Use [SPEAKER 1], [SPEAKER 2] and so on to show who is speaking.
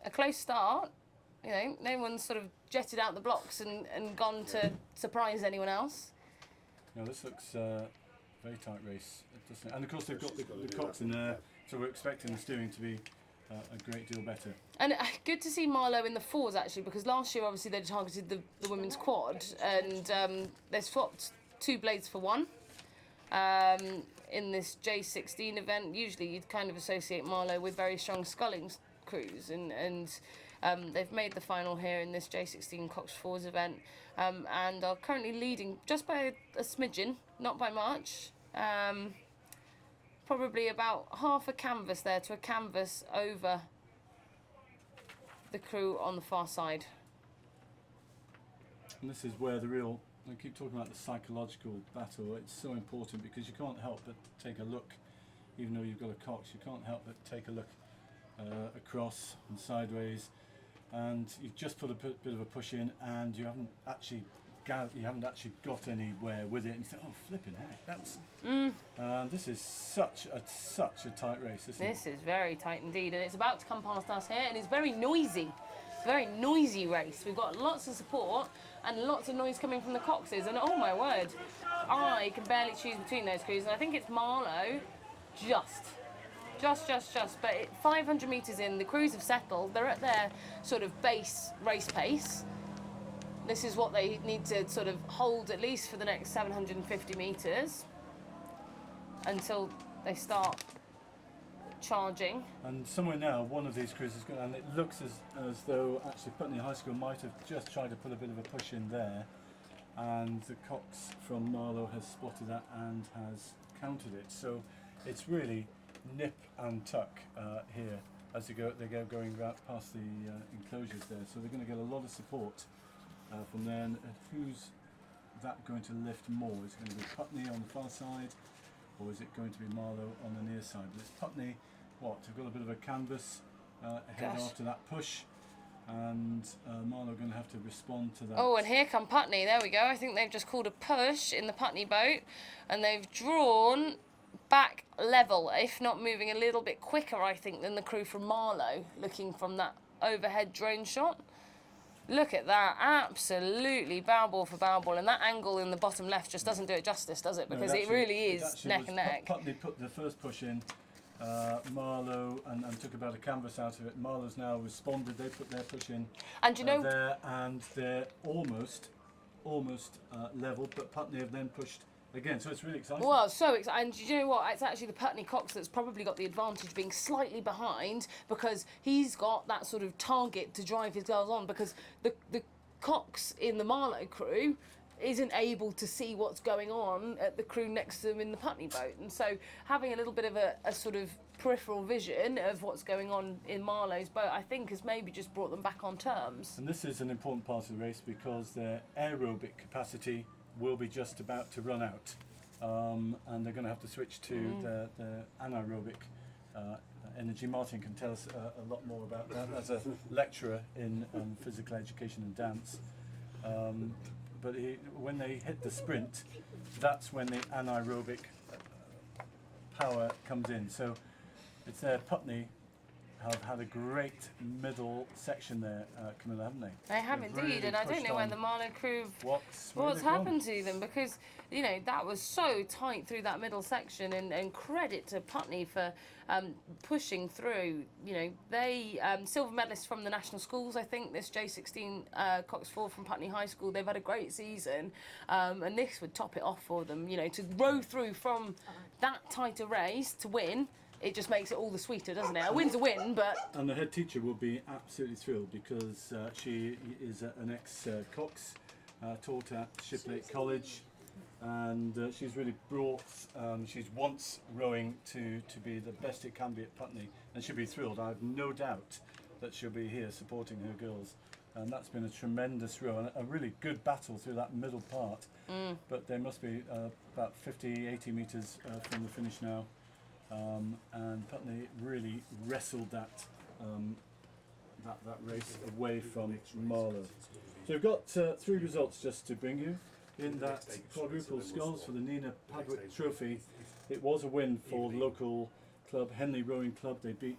[SPEAKER 1] a close start. You know, no one's sort of jetted out the blocks and gone to surprise anyone else.
[SPEAKER 2] No, this looks a very tight race, doesn't it? And of course they've got the cocks in there, so we're expecting the steering to be a great deal better.
[SPEAKER 1] And good to see Marlow in the fours, actually, because last year, obviously, they targeted the women's quad, and they swapped 2 blades for 1 in this J16 event. Usually, you'd kind of associate Marlow with very strong sculling crews, and they've made the final here in this J16 Cox Fours event, and are currently leading just by a smidgen, not by much. Probably about half a canvas there to a canvas over the crew on the far side.
[SPEAKER 2] And this is where I keep talking about the psychological battle. It's so important because you can't help but take a look, even though you've got a Cox, you can't help but take a look across and sideways, and you've just put a bit of a push in, and you haven't actually got anywhere with it, and you think, oh, flipping heck, that's... this is such a tight race, isn't it?
[SPEAKER 1] This is very tight indeed, and it's about to come past us here, and it's very noisy. It's a very noisy race. We've got lots of support and lots of noise coming from the Coxes, and oh my word, I can barely choose between those crews, and I think it's Marlow just. But 500 metres in, the crews have settled. They're at their sort of base race pace. This is what they need to sort of hold at least for the next 750 metres until they start charging.
[SPEAKER 2] And somewhere now, one of these crews is going, and it looks as though actually Putney High School might have just tried to put a bit of a push in there, and the Cox from Marlow has spotted that and has countered it. So it's really nip and tuck here as they go going past the enclosures there. So they're going to get a lot of support from there. And who's that going to lift more? Is it going to be Putney on the far side, or is it going to be Marlow on the near side? But it's Putney, they've got a bit of a canvas ahead after that push, and Marlow are going to have to respond to that.
[SPEAKER 1] Oh, and here come Putney. There we go. I think they've just called a push in the Putney boat, and they've drawn back level, if not moving a little bit quicker, I think, than the crew from Marlow, looking from that overhead drone shot. Look at that, absolutely bow ball for bow ball, and that angle in the bottom left just doesn't do it justice, does it? Because it really is neck and neck.
[SPEAKER 2] Putney put the first push in, Marlow, and took about a canvas out of it. Marlow's now responded, they put their push in
[SPEAKER 1] and you know,
[SPEAKER 2] there, and they're almost level, but Putney have then pushed again, so it's really exciting.
[SPEAKER 1] Well, so exciting. And you know what? It's actually the Putney Cox that's probably got the advantage, being slightly behind, because he's got that sort of target to drive his girls on, because the Cox in the Marlow crew isn't able to see what's going on at the crew next to them in the Putney boat. And so having a little bit of a sort of peripheral vision of what's going on in Marlow's boat, I think, has maybe just brought them back on terms.
[SPEAKER 2] And this is an important part of the race because their aerobic capacity will be just about to run out, and they're going to have to switch to the anaerobic energy. Martin can tell us a lot more about that as a lecturer in physical education and dance. But when they hit the sprint, that's when the anaerobic power comes in. So it's there. Putney have had a great middle section there, Camilla, haven't they?
[SPEAKER 1] They have indeed,
[SPEAKER 2] really
[SPEAKER 1] and I don't know where the Marlow crew, what's happened to them, because, you know, that was so tight through that middle section, and credit to Putney for pushing through. You know, they, silver medalists from the national schools, I think, this J16 Cox 4 from Putney High School. They've had a great season, and this would top it off for them, you know, to row through from that tight a race to win. It just makes it all the sweeter, doesn't it? A win's a win, but...
[SPEAKER 2] And the head teacher will be absolutely thrilled because she is an ex-Cox, taught at Shiplake College, and she's really brought, she's once rowing to be the best it can be at Putney, and she'll be thrilled. I have no doubt that she'll be here supporting her girls. And that's been a tremendous row, and a really good battle through that middle part. But they must be about 50, 80 metres from the finish now. And Putney really wrestled that race away from Marlow. So we've got 3 results just to bring you. In that quadruple sculls for the Nina Padwick Trophy, it was a win for the local club, Henley Rowing Club. They beat